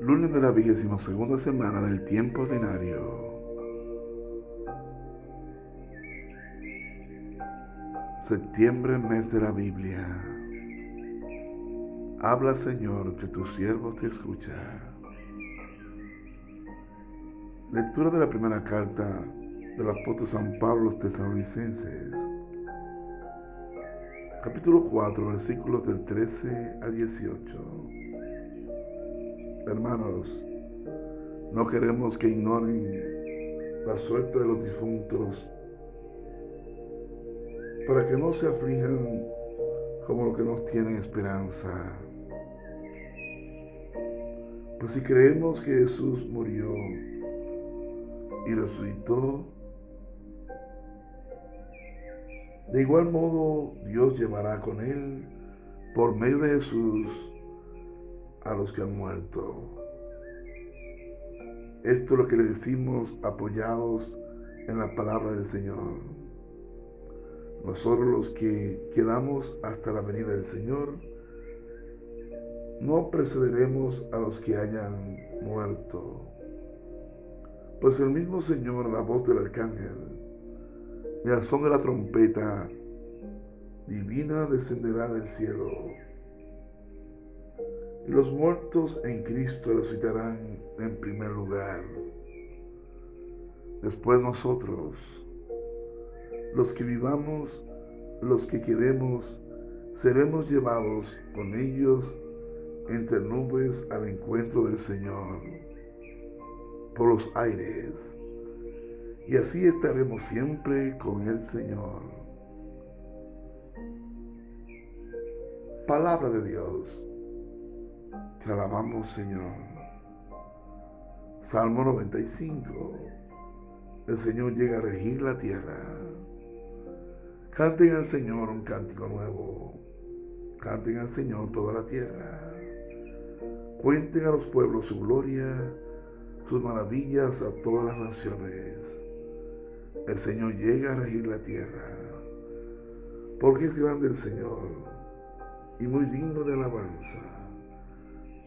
Lunes de la 22ª semana del tiempo ordinario. Septiembre, mes de la Biblia. Habla, Señor, que tu siervo te escucha. Lectura de la primera carta del apóstol San Pablo a los Tesalonicenses. Capítulo 4, versículos del 13 al 18. Hermanos, no queremos que ignoren la suerte de los difuntos, para que no se aflijan como los que no tienen esperanza. Pues si creemos que Jesús murió y resucitó, de igual modo Dios llevará con él, por medio de Jesús, a los que han muerto. Esto es lo que le decimos apoyados en la palabra del Señor. Nosotros los que quedamos hasta la venida del Señor, no precederemos a los que hayan muerto. Pues el mismo Señor, la voz del arcángel y al son de la trompeta divina descenderá del cielo. Y los muertos en Cristo resucitarán en primer lugar. Después nosotros, los que vivamos, los que quedemos, seremos llevados con ellos entre nubes al encuentro del Señor por los aires, y así estaremos siempre con el Señor. Palabra de Dios. Te alabamos, Señor. Salmo 95. El Señor llega a regir la tierra. Canten al Señor un cántico nuevo. Canten al Señor toda la tierra. Cuenten a los pueblos su gloria, sus maravillas a todas las naciones. El Señor llega a regir la tierra. Porque es grande el Señor y muy digno de alabanza,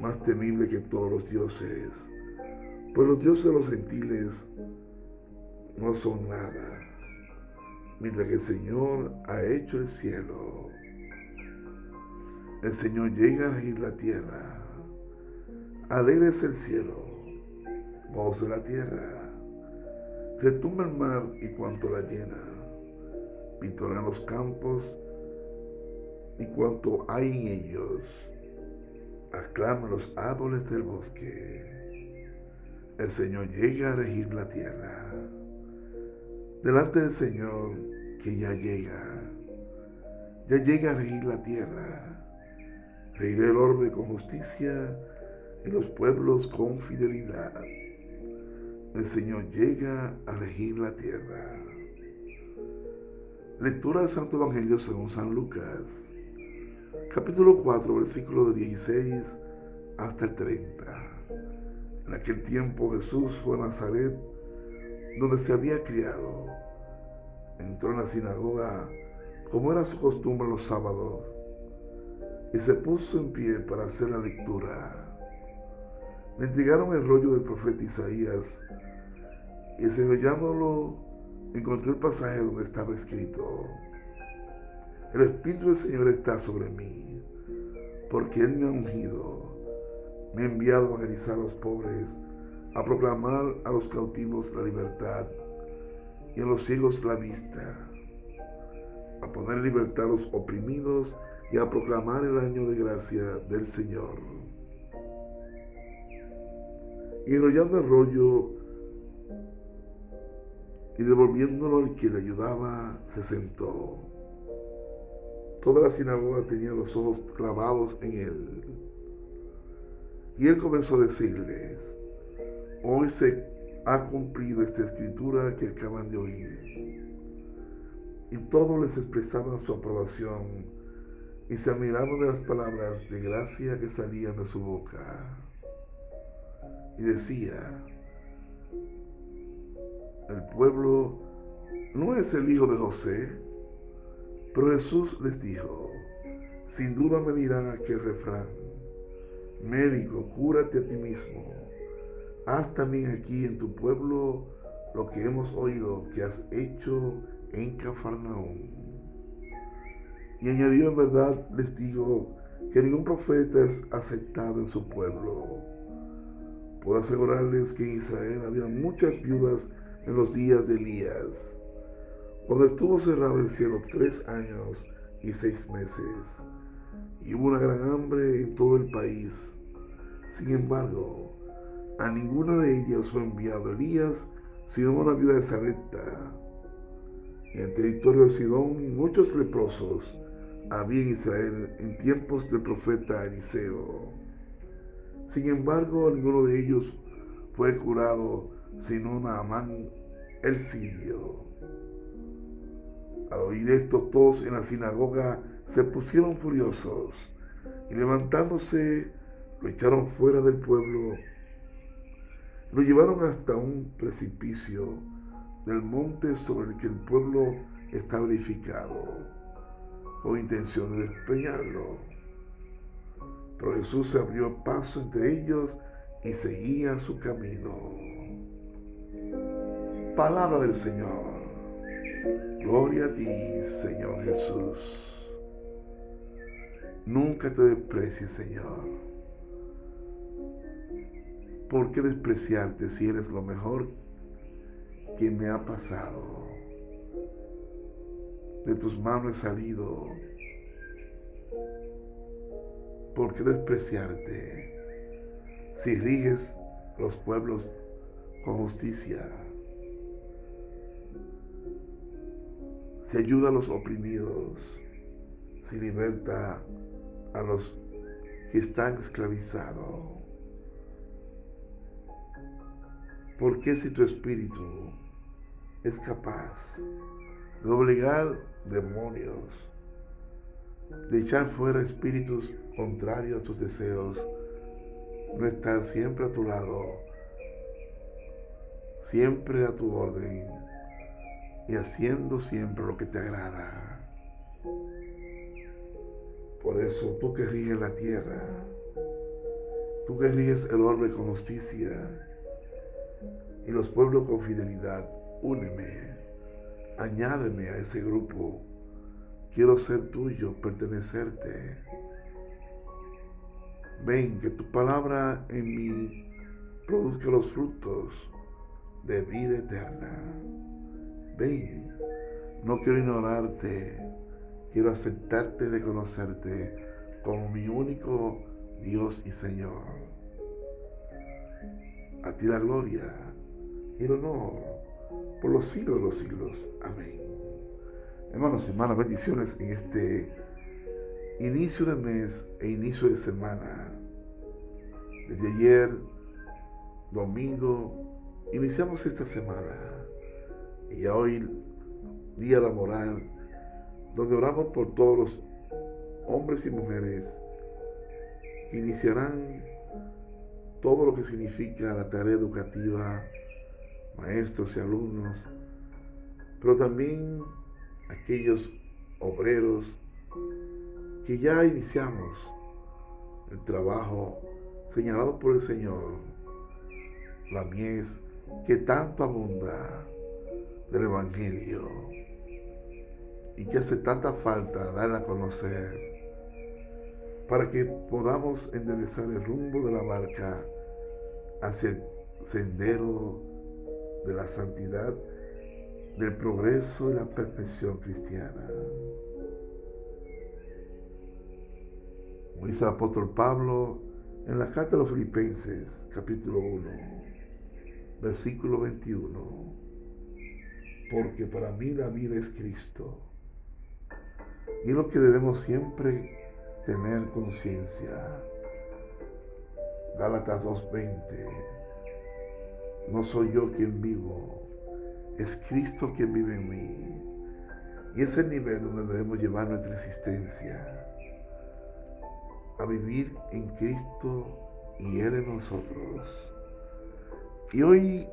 más temible que todos los dioses, pues los dioses de los gentiles no son nada, mientras que el Señor ha hecho el cielo. El Señor llega a regir la tierra. Alegre es el cielo, goce la tierra, retumba el mar y cuanto la llena, vitorean los campos y cuanto hay en ellos, aclaman los árboles del bosque. El Señor llega a regir la tierra. Delante del Señor que ya llega a regir la tierra. Regirá el orbe con justicia y los pueblos con fidelidad. El Señor llega a regir la tierra. Lectura del Santo Evangelio según San Lucas. Capítulo 4, versículos de 16 hasta el 30. En aquel tiempo Jesús fue a Nazaret, donde se había criado. Entró en la sinagoga, como era su costumbre los sábados, y se puso en pie para hacer la lectura. Le entregaron el rollo del profeta Isaías, y desenrollándolo, encontró el pasaje donde estaba escrito: El Espíritu del Señor está sobre mí, porque Él me ha ungido, me ha enviado a evangelizar a los pobres, a proclamar a los cautivos la libertad y a los ciegos la vista, a poner en libertad a los oprimidos y a proclamar el año de gracia del Señor. Y enrollando el rollo y devolviéndolo al que le ayudaba, se sentó. Toda la sinagoga tenía los ojos clavados en él. Y él comenzó a decirles: Hoy se ha cumplido esta escritura que acaban de oír. Y todos les expresaban su aprobación y se admiraban de las palabras de gracia que salían de su boca. Y decía: El pueblo no es el hijo de José. Pero Jesús les dijo: Sin duda me dirán aquel refrán: Médico, cúrate a ti mismo. Haz también aquí en tu pueblo lo que hemos oído que has hecho en Cafarnaúm. Y añadió: en verdad les digo que ningún profeta es aceptado en su pueblo. Puedo asegurarles que en Israel había muchas viudas en los días de Elías, cuando estuvo cerrado el cielo 3 años y 6 meses, y hubo una gran hambre en todo el país. Sin embargo, a ninguna de ellas fue enviado Elías, sino a una viuda de Sarepta. En el territorio de Sidón, muchos leprosos había en Israel en tiempos del profeta Eliseo. Sin embargo, ninguno de ellos fue curado, sino Naamán el sirio. Al oír esto, todos en la sinagoga se pusieron furiosos y levantándose, lo echaron fuera del pueblo. Lo llevaron hasta un precipicio del monte sobre el que el pueblo estaba edificado, con intención de despeñarlo. Pero Jesús se abrió paso entre ellos y seguía su camino. Palabra del Señor. Gloria a ti, Señor Jesús. Nunca te desprecies, Señor. ¿Por qué despreciarte si eres lo mejor que me ha pasado? De tus manos he salido. ¿Por qué despreciarte si riges los pueblos con justicia? Si ayuda a los oprimidos, si liberta a los que están esclavizados. ¿Por qué si tu espíritu es capaz de obligar demonios, de echar fuera espíritus contrarios a tus deseos, no estar siempre a tu lado, siempre a tu orden y haciendo siempre lo que te agrada? Por eso, tú que riges la tierra, tú que riges el orbe con justicia y los pueblos con fidelidad, úneme, añádeme a ese grupo. Quiero ser tuyo, pertenecerte. Ven, que tu palabra en mí produzca los frutos de vida eterna. Ven, no quiero ignorarte, quiero aceptarte y reconocerte como mi único Dios y Señor. A ti la gloria y el honor por los siglos de los siglos. Amén. Hermanos y hermanas, bendiciones en este inicio de mes e inicio de semana. Desde ayer, domingo, iniciamos esta semana y ya hoy, día laboral, donde oramos por todos los hombres y mujeres que iniciarán todo lo que significa la tarea educativa, maestros y alumnos, pero también aquellos obreros que ya iniciamos el trabajo señalado por el Señor, la mies que tanto abunda del Evangelio y que hace tanta falta darla a conocer para que podamos enderezar el rumbo de la barca hacia el sendero de la santidad, del progreso y la perfección cristiana. Como dice el apóstol Pablo en la carta a los Filipenses, capítulo 1, versículo 21, porque para mí la vida es Cristo, y es lo que debemos siempre tener conciencia. Gálatas 2:20, no soy yo quien vivo, es Cristo quien vive en mí. Y es el nivel donde debemos llevar nuestra existencia, a vivir en Cristo y Él en nosotros. Y hoy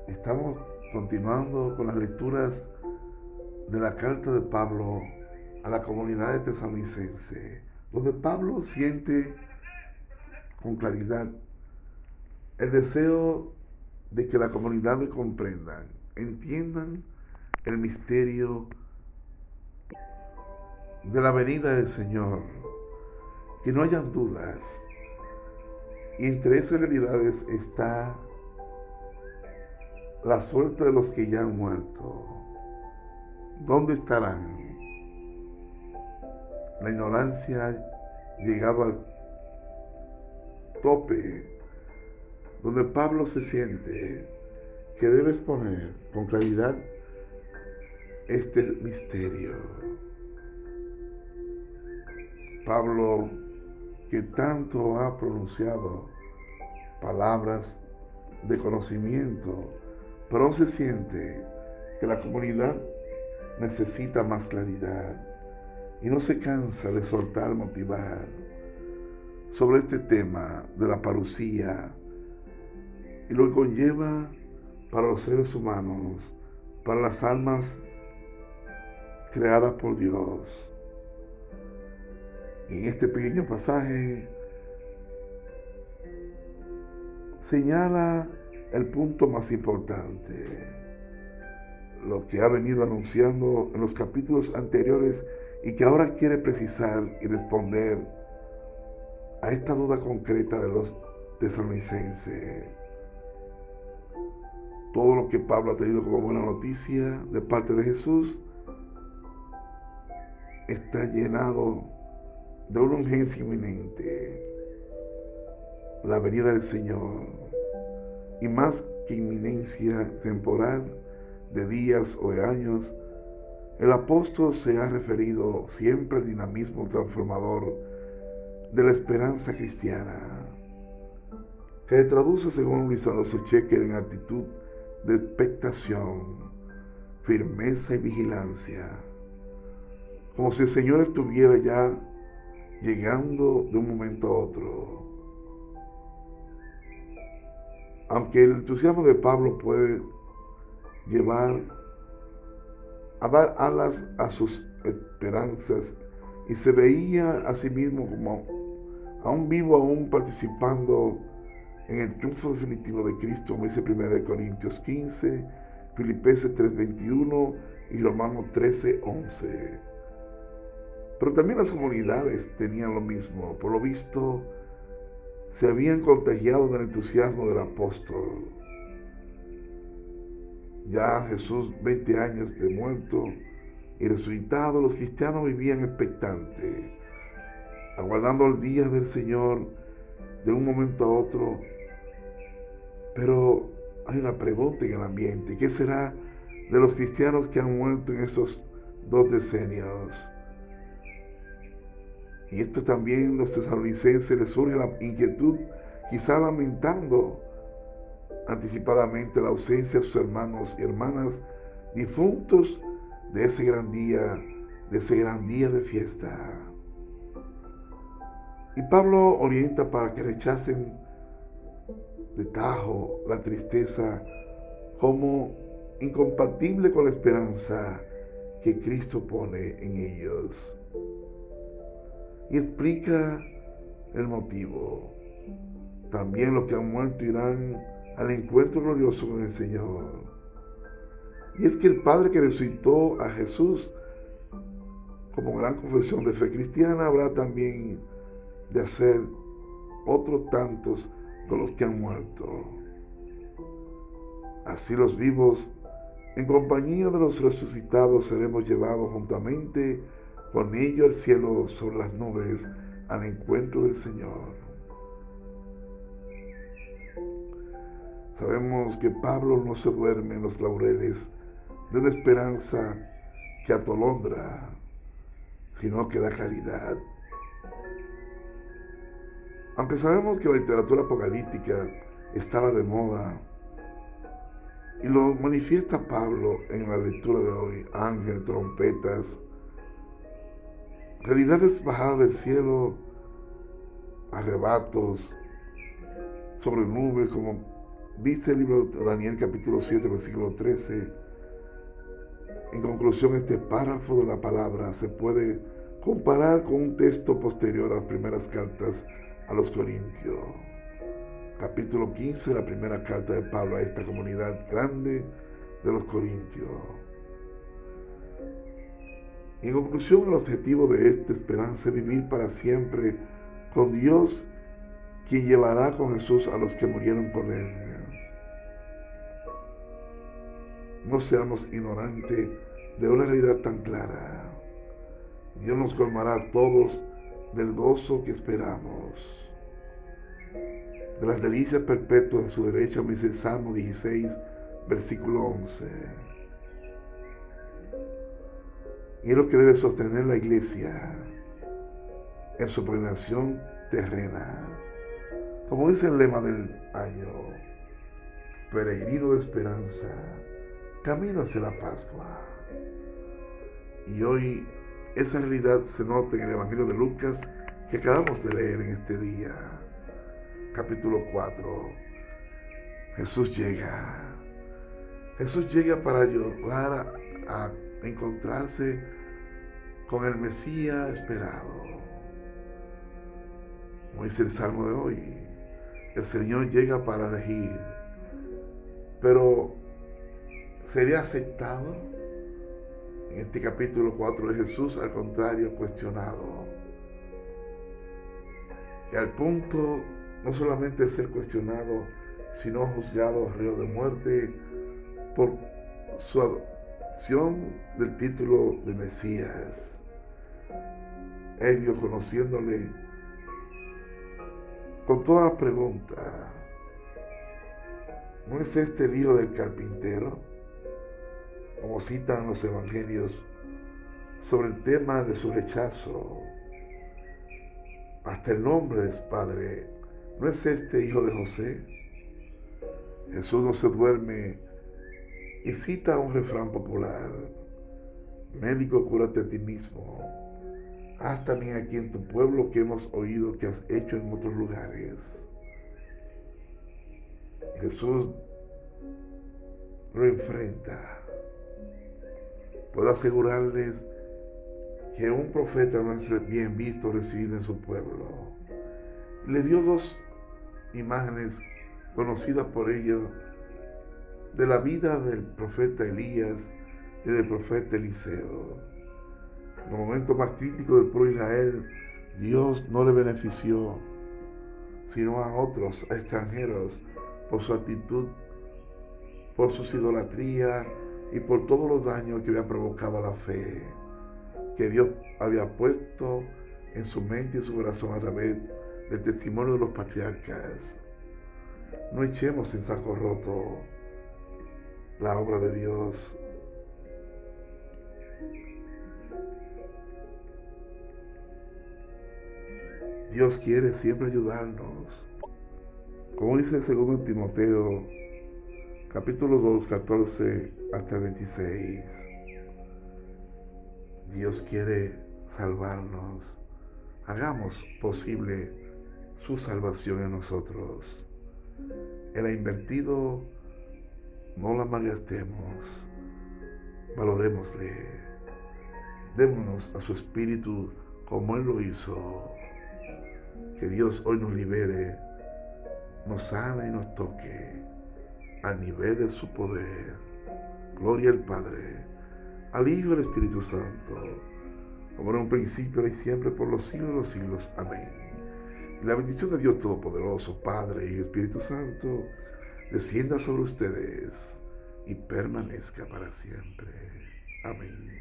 estamos continuando con las lecturas de la carta de Pablo a la comunidad de Tesalonicense, donde Pablo siente con claridad el deseo de que la comunidad me comprendan, entiendan el misterio de la venida del Señor, que no hayan dudas. Y entre esas realidades está la suerte de los que ya han muerto. ¿Dónde estarán? La ignorancia ha llegado al tope, donde Pablo se siente que debe exponer con claridad este misterio. Pablo, que tanto ha pronunciado palabras de conocimiento, pero se siente que la comunidad necesita más claridad y no se cansa de soltar, motivar sobre este tema de la parucía y lo que conlleva para los seres humanos, para las almas creadas por Dios. Y en este pequeño pasaje señala el punto más importante, lo que ha venido anunciando en los capítulos anteriores y que ahora quiere precisar y responder a esta duda concreta de los tesalonicenses. Todo lo que Pablo ha tenido como buena noticia de parte de Jesús está llenado de una urgencia inminente, la venida del Señor, y más que inminencia temporal de días o de años, el apóstol se ha referido siempre al dinamismo transformador de la esperanza cristiana, que se traduce, según Lisandro Sochecker, en actitud de expectación, firmeza y vigilancia, como si el Señor estuviera ya llegando de un momento a otro. Aunque el entusiasmo de Pablo puede llevar a dar alas a sus esperanzas, y se veía a sí mismo como aún vivo, aún participando en el triunfo definitivo de Cristo, como dice 1 Corintios 15, Filipenses 3:21 y Romanos 13:11. Pero también las comunidades tenían lo mismo. Por lo visto, se habían contagiado del entusiasmo del apóstol. Ya Jesús, 20 años de muerto y resucitado, los cristianos vivían expectantes, aguardando el día del Señor de un momento a otro. Pero hay una pregunta en el ambiente: ¿qué será de los cristianos que han muerto en estos 2 decenios? Y esto también los tesalonicenses les surge la inquietud, quizá lamentando anticipadamente la ausencia de sus hermanos y hermanas difuntos de ese gran día, de fiesta. Y Pablo orienta para que rechacen de tajo la tristeza como incompatible con la esperanza que Cristo pone en ellos. Y explica el motivo. También los que han muerto irán al encuentro glorioso con el Señor. Y es que el Padre que resucitó a Jesús, como gran confesión de fe cristiana, habrá también de hacer otros tantos con los que han muerto. Así los vivos, en compañía de los resucitados, seremos llevados juntamente con ellos al cielo sobre las nubes, al encuentro del Señor. Sabemos que Pablo no se duerme en los laureles de una esperanza que atolondra, sino que da claridad. Aunque sabemos que la literatura apocalíptica estaba de moda, y lo manifiesta Pablo en la lectura de hoy: ángeles, trompetas, realidades bajadas del cielo, arrebatos sobre nubes, como dice el libro de Daniel capítulo 7, versículo 13. En conclusión, este párrafo de la palabra se puede comparar con un texto posterior a las primeras cartas a los Corintios. Capítulo 15, la primera carta de Pablo a esta comunidad grande de los Corintios. En conclusión, el objetivo de esta esperanza es vivir para siempre con Dios, quien llevará con Jesús a los que murieron por Él. No seamos ignorantes de una realidad tan clara. Dios nos colmará a todos del gozo que esperamos, de las delicias perpetuas de su derecha, como dice el Salmo 16, versículo 11. Y es lo que debe sostener la iglesia en su peregrinación terrena. Como dice el lema del año, peregrino de esperanza, camino hacia la Pascua. Y hoy esa realidad se nota en el Evangelio de Lucas que acabamos de leer en este día. Capítulo 4. Jesús llega. Jesús llega para ayudar a encontrarse con el Mesías esperado. Como dice el Salmo de hoy, el Señor llega para elegir, pero ¿sería aceptado? En este capítulo 4 de Jesús, al contrario, cuestionado. Y al punto no solamente de ser cuestionado, sino juzgado reo de muerte por su adopción del título de Mesías. Ellos, conociéndole, con toda la pregunta, ¿no es este el hijo del carpintero? Como citan los evangelios sobre el tema de su rechazo. Hasta el nombre de su padre, ¿no es este hijo de José? Jesús no se duerme y cita un refrán popular: médico, cúrate a ti mismo. Haz también aquí en tu pueblo que hemos oído que has hecho en otros lugares. Jesús lo enfrenta. Puedo asegurarles que un profeta no es bien visto o recibido en su pueblo. Le dio dos imágenes conocidas por ellos de la vida del profeta Elías y del profeta Eliseo. En los momentos más críticos del pueblo de Israel, Dios no le benefició, sino a otros, a extranjeros, por su actitud, por sus idolatrías y por todos los daños que había provocado a la fe que Dios había puesto en su mente y su corazón a través del testimonio de los patriarcas. No echemos en saco roto la obra de Dios. Dios quiere siempre ayudarnos. Como dice el 2 Timoteo, capítulo 2, 14 hasta 26. Dios quiere salvarnos. Hagamos posible su salvación en nosotros. Él ha invertido, no la malgastemos. Valorémosle. Démonos a su espíritu como Él lo hizo. Que Dios hoy nos libere, nos sane y nos toque al nivel de su poder. Gloria al Padre, al Hijo y al Espíritu Santo, como en un principio, ahora y siempre, por los siglos de los siglos. Amén. Y la bendición de Dios Todopoderoso, Padre y Espíritu Santo, descienda sobre ustedes y permanezca para siempre. Amén.